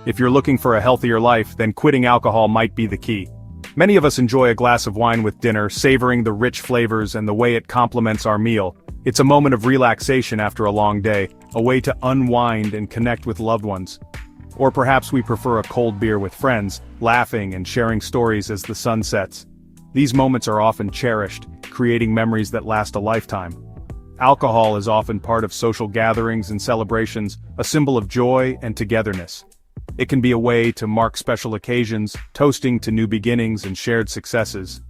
If you're looking for a healthier life, then quitting alcohol might be the key. Many of us enjoy a glass of wine with dinner, savoring the rich flavors and the way it complements our meal. It's a moment of relaxation after a long day, a way to unwind and connect with loved ones. Or perhaps we prefer a cold beer with friends, laughing and sharing stories as the sun sets. These moments are often cherished, creating memories that last a lifetime. Alcohol is often part of social gatherings and celebrations, a symbol of joy and togetherness. It can be a way to mark special occasions, toasting to new beginnings and shared successes.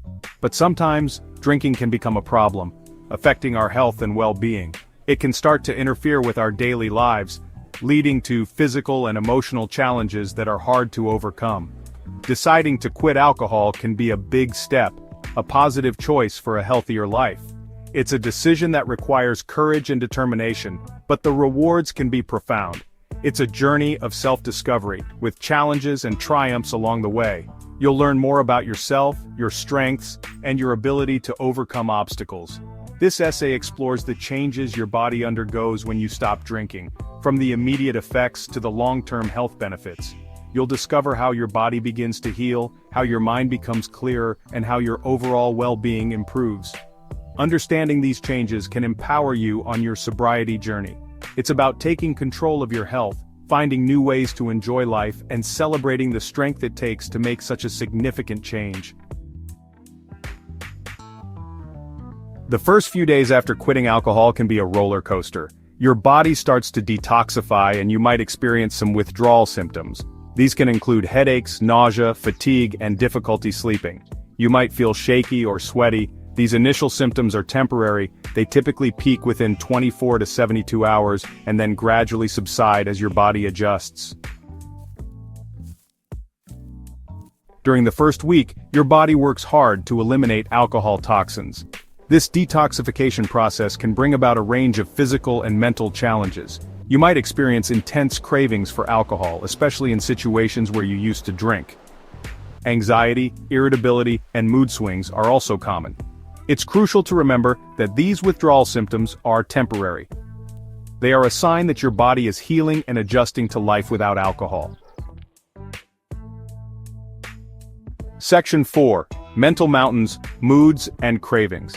But sometimes, drinking can become a problem, affecting our health and well-being. It can start to interfere with our daily lives, leading to physical and emotional challenges that are hard to overcome. Deciding to quit alcohol can be a big step, a positive choice for a healthier life. It's a decision that requires courage and determination, but the rewards can be profound. It's a journey of self-discovery, with challenges and triumphs along the way. You'll learn more about yourself, your strengths, and your ability to overcome obstacles. This essay explores the changes your body undergoes when you stop drinking, from the immediate effects to the long-term health benefits. You'll discover how your body begins to heal, how your mind becomes clearer, and how your overall well-being improves. Understanding these changes can empower you on your sobriety journey. It's about taking control of your health, finding new ways to enjoy life, and celebrating the strength it takes to make such a significant change. The first few days after quitting alcohol can be a roller coaster. Your body starts to detoxify and you might experience some withdrawal symptoms. These can include headaches, nausea, fatigue, and difficulty sleeping. You might feel shaky or sweaty. These initial symptoms are temporary. They typically peak within 24 to 72 hours and then gradually subside as your body adjusts. During the first week, your body works hard to eliminate alcohol toxins. This detoxification process can bring about a range of physical and mental challenges. You might experience intense cravings for alcohol, especially in situations where you used to drink. Anxiety, irritability, and mood swings are also common. It's crucial to remember that these withdrawal symptoms are temporary. They are a sign that your body is healing and adjusting to life without alcohol. Section 4. Mental Mountains, Moods, and Cravings.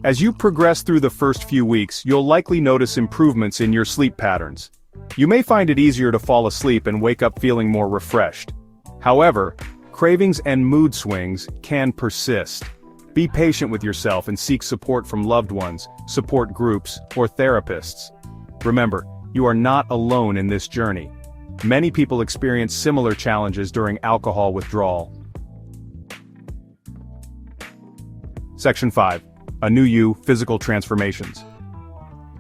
As you progress through the first few weeks, you'll likely notice improvements in your sleep patterns. You may find it easier to fall asleep and wake up feeling more refreshed. However, cravings and mood swings can persist. Be patient with yourself and seek support from loved ones, support groups, or therapists. Remember, you are not alone in this journey. Many people experience similar challenges during alcohol withdrawal. Section 5. A New You, Physical Transformations.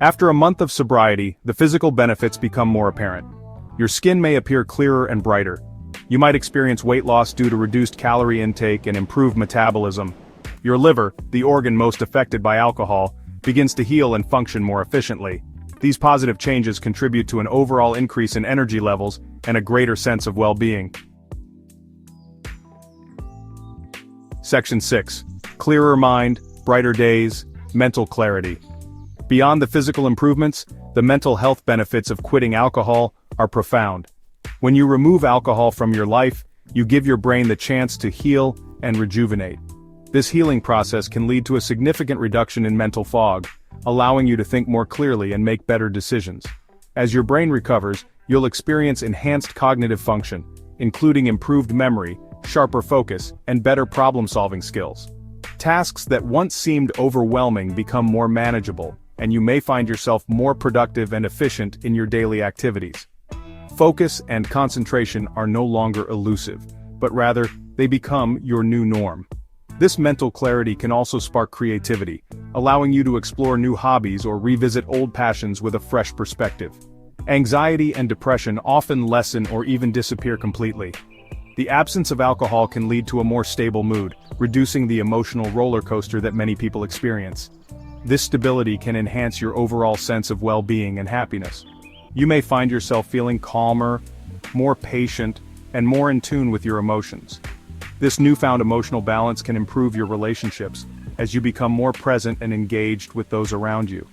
After a month of sobriety, the physical benefits become more apparent. Your skin may appear clearer and brighter. You might experience weight loss due to reduced calorie intake and improved metabolism. Your liver, the organ most affected by alcohol, begins to heal and function more efficiently. These positive changes contribute to an overall increase in energy levels and a greater sense of well-being. Section 6. Clearer mind, brighter days, mental clarity. Beyond the physical improvements, the mental health benefits of quitting alcohol are profound. When you remove alcohol from your life, you give your brain the chance to heal and rejuvenate. This healing process can lead to a significant reduction in mental fog, allowing you to think more clearly and make better decisions. As your brain recovers, you'll experience enhanced cognitive function, including improved memory, sharper focus, and better problem-solving skills. Tasks that once seemed overwhelming become more manageable, and you may find yourself more productive and efficient in your daily activities. Focus and concentration are no longer elusive, but rather, they become your new norm. This mental clarity can also spark creativity, allowing you to explore new hobbies or revisit old passions with a fresh perspective. Anxiety and depression often lessen or even disappear completely. The absence of alcohol can lead to a more stable mood, reducing the emotional roller coaster that many people experience. This stability can enhance your overall sense of well-being and happiness. You may find yourself feeling calmer, more patient, and more in tune with your emotions. This newfound emotional balance can improve your relationships, as you become more present and engaged with those around you.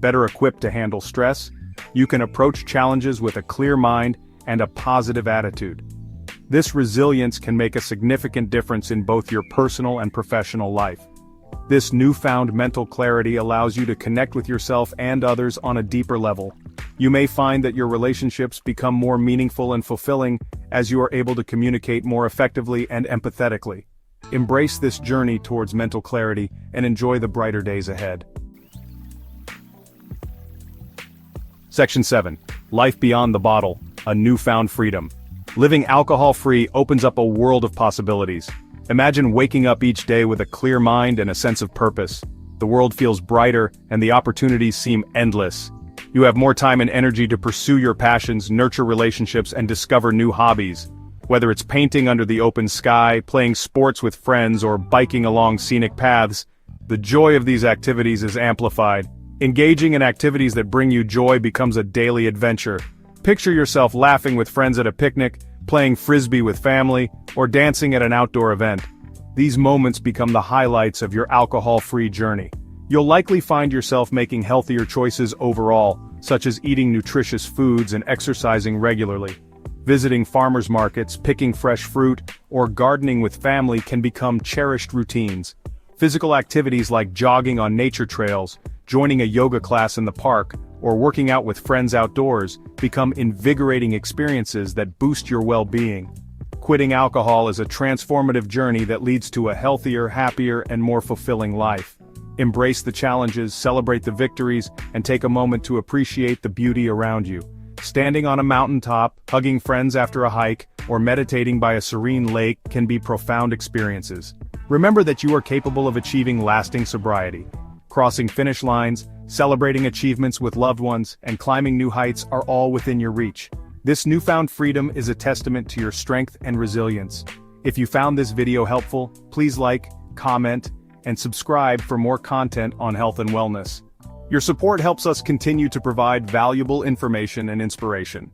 Better equipped to handle stress, you can approach challenges with a clear mind and a positive attitude. This resilience can make a significant difference in both your personal and professional life. This newfound mental clarity allows you to connect with yourself and others on a deeper level. You may find that your relationships become more meaningful and fulfilling as you are able to communicate more effectively and empathetically. Embrace this journey towards mental clarity and enjoy the brighter days ahead. Section 7. Life Beyond the Bottle, a Newfound Freedom. Living alcohol-free opens up a world of possibilities. Imagine waking up each day with a clear mind and a sense of purpose. The world feels brighter, and the opportunities seem endless. You have more time and energy to pursue your passions, nurture relationships, and discover new hobbies. Whether it's painting under the open sky, playing sports with friends, or biking along scenic paths, the joy of these activities is amplified. Engaging in activities that bring you joy becomes a daily adventure. Picture yourself laughing with friends at a picnic, playing frisbee with family, or dancing at an outdoor event. These moments become the highlights of your alcohol-free journey. You'll likely find yourself making healthier choices overall, such as eating nutritious foods and exercising regularly. Visiting farmers markets, picking fresh fruit, or gardening with family can become cherished routines. Physical activities like jogging on nature trails, joining a yoga class in the park, or working out with friends outdoors become invigorating experiences that boost your well-being. Quitting alcohol is a transformative journey that leads to a healthier, happier, and more fulfilling life. Embrace the challenges, celebrate the victories, and take a moment to appreciate the beauty around you. Standing on a mountaintop, hugging friends after a hike, or meditating by a serene lake can be profound experiences. Remember that you are capable of achieving lasting sobriety. Crossing finish lines, celebrating achievements with loved ones, and climbing new heights are all within your reach. This newfound freedom is a testament to your strength and resilience. If you found this video helpful, please like, comment, and subscribe for more content on health and wellness. Your support helps us continue to provide valuable information and inspiration.